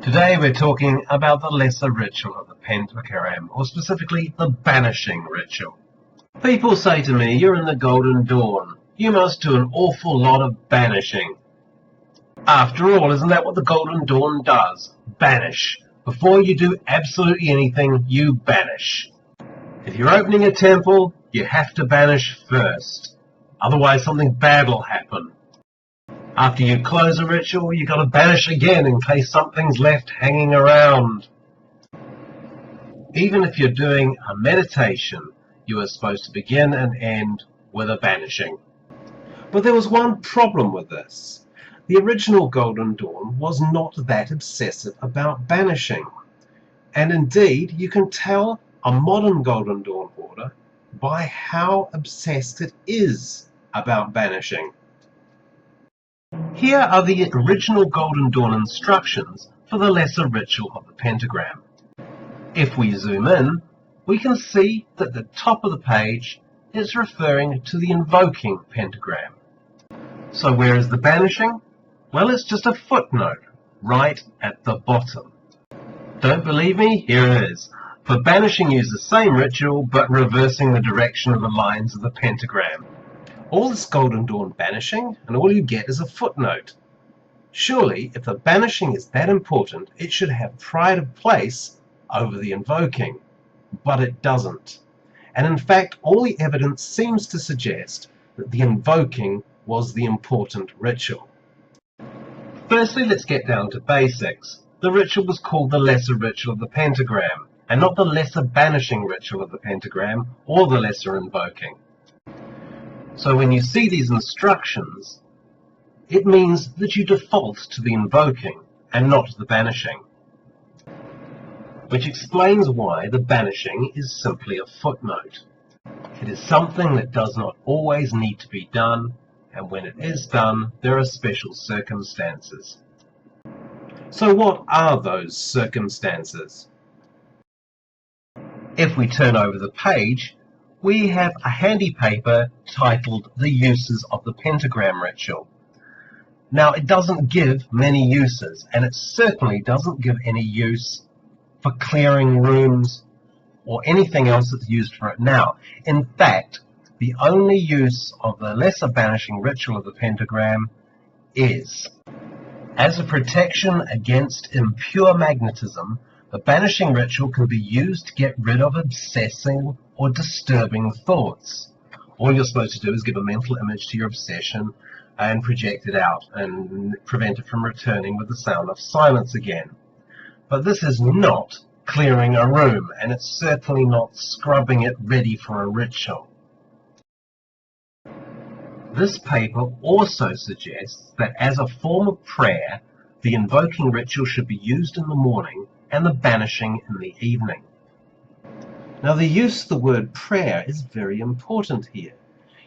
Today we're talking about the lesser ritual of the pentagram, or specifically the banishing ritual. People say to me, "You're in the Golden Dawn. You must do an awful lot of banishing." After all, isn't that what the Golden Dawn does? Banish. Before you do absolutely anything, you banish. If you're opening a temple, you have to banish first. Otherwise something bad will happen. After you close a ritual, you've got to banish again in case something's left hanging around. Even if you're doing a meditation, you are supposed to begin and end with a banishing. But there was one problem with this. The original Golden Dawn was not that obsessive about banishing. And indeed, you can tell a modern Golden Dawn order by how obsessed it is about banishing. Here are the original Golden Dawn instructions for the lesser ritual of the pentagram. If we zoom in, we can see that the top of the page is referring to the invoking pentagram. So where is the banishing? Well, it's just a footnote right at the bottom. Don't believe me? Here it is. For banishing, use the same ritual but reversing the direction of the lines of the pentagram. All this Golden Dawn banishing, and all you get is a footnote. Surely, if the banishing is that important, it should have pride of place over the invoking. But it doesn't. And in fact, all the evidence seems to suggest that the invoking was the important ritual. Firstly, let's get down to basics. The ritual was called the lesser ritual of the pentagram, and not the lesser banishing ritual of the pentagram or the lesser invoking. So when you see these instructions, it means that you default to the invoking and not the banishing. Which explains why the banishing is simply a footnote. It is something that does not always need to be done, and when it is done, there are special circumstances. So what are those circumstances? If we turn over the page, we have a handy paper titled The Uses of the Pentagram Ritual. Now, it doesn't give many uses, and it certainly doesn't give any use for clearing rooms or anything else that's used for it now. In fact, the only use of the lesser banishing ritual of the pentagram is as a protection against impure magnetism. The banishing ritual can be used to get rid of obsessing or disturbing thoughts. All you're supposed to do is give a mental image to your obsession and project it out and prevent it from returning with the sound of silence again. But this is not clearing a room, and it's certainly not scrubbing it ready for a ritual. This paper also suggests that as a form of prayer, the invoking ritual should be used in the morning and the banishing in the evening. Now, the use of the word prayer is very important here.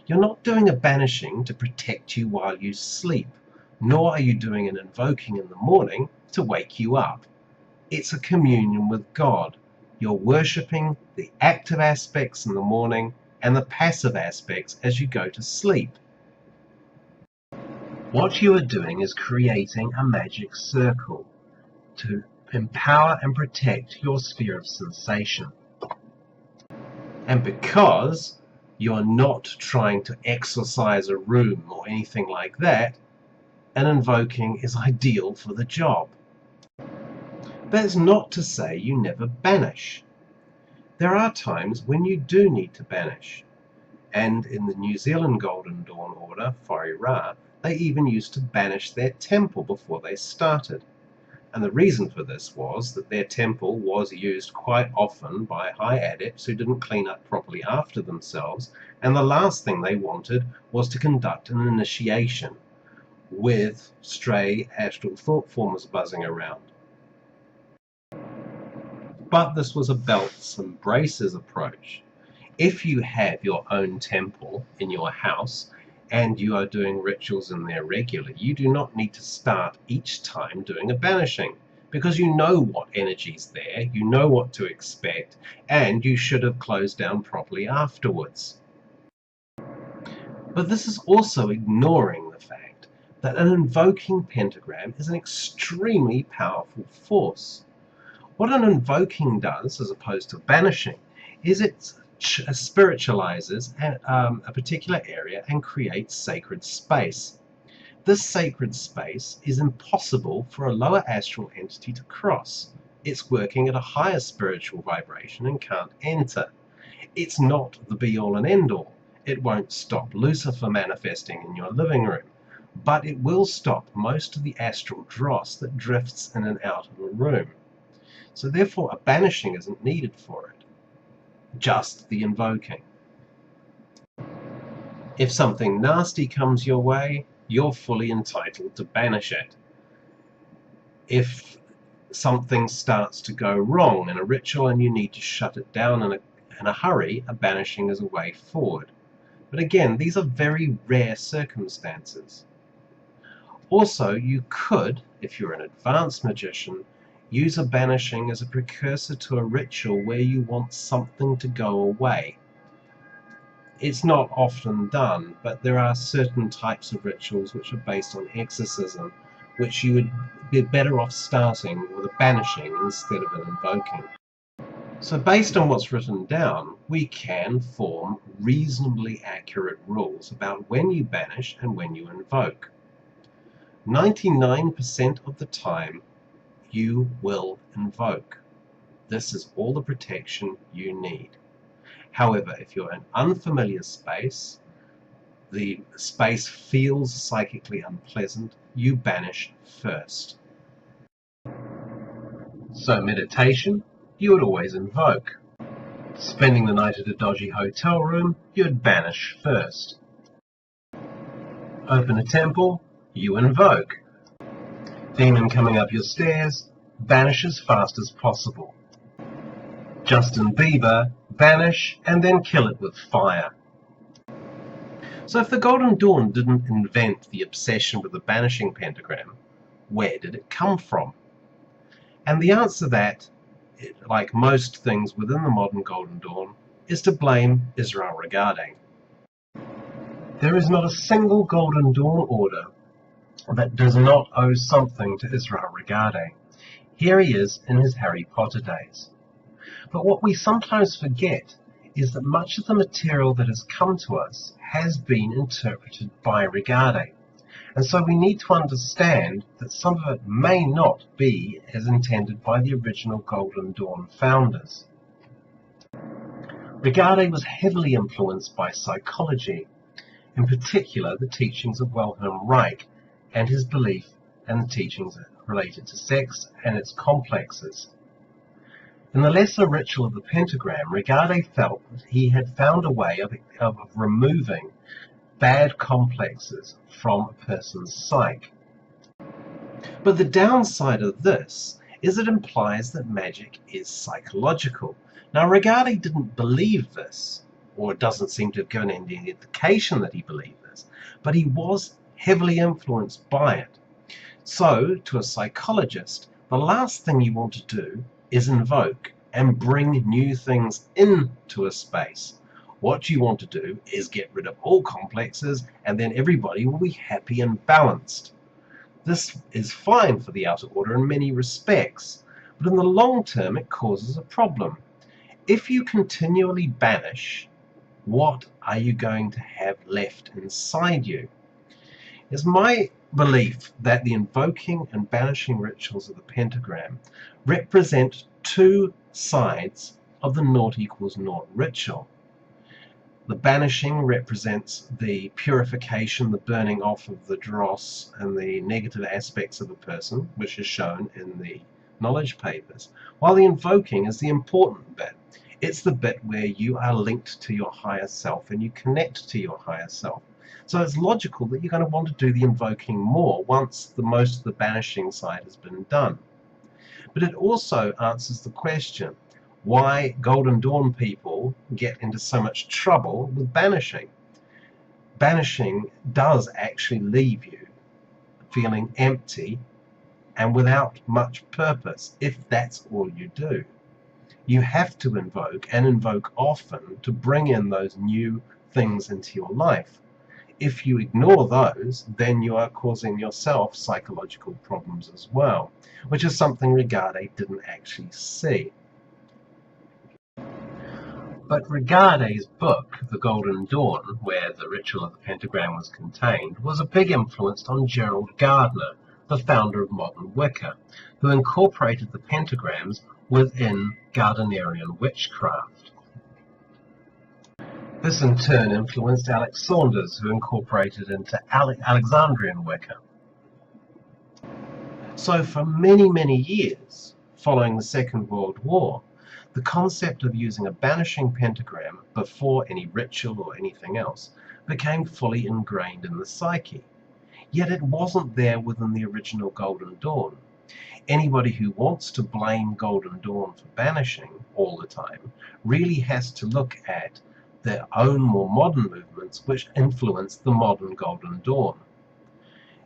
You're not doing a banishing to protect you while you sleep, nor are you doing an invoking in the morning to wake you up. It's a communion with God. You're worshipping the active aspects in the morning and the passive aspects as you go to sleep. What you are doing is creating a magic circle to empower and protect your sphere of sensation. And because you're not trying to exorcise a room or anything like that, an invoking is ideal for the job. That's not to say you never banish. There are times when you do need to banish. And in the New Zealand Golden Dawn order, Farrell, they even used to banish their temple before they started. And the reason for this was that their temple was used quite often by high adepts who didn't clean up properly after themselves, and the last thing they wanted was to conduct an initiation with stray astral thought formers buzzing around. But this was a belts and braces approach. If you have your own temple in your house and you are doing rituals in there regularly, you do not need to start each time doing a banishing, because you know what energy's there, you know what to expect, and you should have closed down properly afterwards. But this is also ignoring the fact that an invoking pentagram is an extremely powerful force. What an invoking does, as opposed to banishing, is it spiritualizes a particular area and creates sacred space. This sacred space is impossible for a lower astral entity to cross. It's working at a higher spiritual vibration and can't enter. It's not the be-all and end-all. It won't stop Lucifer manifesting in your living room, but it will stop most of the astral dross that drifts in and out of a room. So therefore a banishing isn't needed for it, just the invoking. If something nasty comes your way, you're fully entitled to banish it. If something starts to go wrong in a ritual and you need to shut it down in a hurry, a banishing is a way forward. But again, these are very rare circumstances. Also, you could, if you're an advanced magician, use a banishing as a precursor to a ritual where you want something to go away. It's not often done, but there are certain types of rituals which are based on exorcism, which you would be better off starting with a banishing instead of an invoking. So based on what's written down, we can form reasonably accurate rules about when you banish and when you invoke. 99% of the time, you will invoke. This is all the protection you need. However, if you're in unfamiliar space, the space feels psychically unpleasant, you banish first. So meditation, you would always invoke. Spending the night at a dodgy hotel room, you'd banish first. Open a temple, you invoke. Demon coming up your stairs, banish as fast as possible. Justin Bieber, banish and then kill it with fire. So if the Golden Dawn didn't invent the obsession with the banishing pentagram, where did it come from? And the answer to that, like most things within the modern Golden Dawn, is to blame Israel Regardie. There is not a single Golden Dawn order that does not owe something to Israel Regardie. Here he is in his Harry Potter days. But what we sometimes forget is that much of the material that has come to us has been interpreted by Regardie. And so we need to understand that some of it may not be as intended by the original Golden Dawn founders. Regardie was heavily influenced by psychology, in particular the teachings of Wilhelm Reich and his belief and the teachings related to sex and its complexes. In the lesser ritual of the pentagram, Regardie felt that he had found a way of removing bad complexes from a person's psyche. But the downside of this is it implies that magic is psychological. Now, Regardie didn't believe this, or doesn't seem to have given any indication that he believed this, but he was heavily influenced by it. So, to a psychologist, the last thing you want to do is invoke and bring new things into a space. What you want to do is get rid of all complexes, and then everybody will be happy and balanced. This is fine for the outer order in many respects, but in the long term it causes a problem. If you continually banish, what are you going to have left inside you? It's my belief that the invoking and banishing rituals of the pentagram represent two sides of the naught equals naught ritual. The banishing represents the purification, the burning off of the dross and the negative aspects of a person, which is shown in the knowledge papers, while the invoking is the important bit. It's the bit where you are linked to your higher self and you connect to your higher self. So it's logical that you're going to want to do the invoking more once most of the banishing side has been done. But it also answers the question, why Golden Dawn people get into so much trouble with banishing. Banishing does actually leave you feeling empty and without much purpose, if that's all you do. You have to invoke, and invoke often, to bring in those new things into your life. If you ignore those, then you are causing yourself psychological problems as well, which is something Regardie didn't actually see. But Regardie's book, The Golden Dawn, where the ritual of the pentagram was contained, was a big influence on Gerald Gardner, the founder of modern Wicca, who incorporated the pentagrams within Gardnerian witchcraft. This in turn influenced Alex Saunders, who incorporated into Alexandrian Wicca. So for many, many years, following the Second World War, the concept of using a banishing pentagram before any ritual or anything else became fully ingrained in the psyche. Yet it wasn't there within the original Golden Dawn. Anybody who wants to blame Golden Dawn for banishing all the time really has to look at their own more modern movements which influenced the modern Golden Dawn.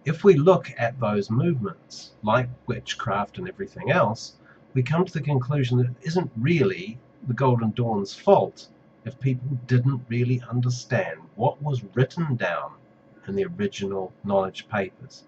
If we look at those movements, like witchcraft and everything else, we come to the conclusion that it isn't really the Golden Dawn's fault if people didn't really understand what was written down in the original knowledge papers.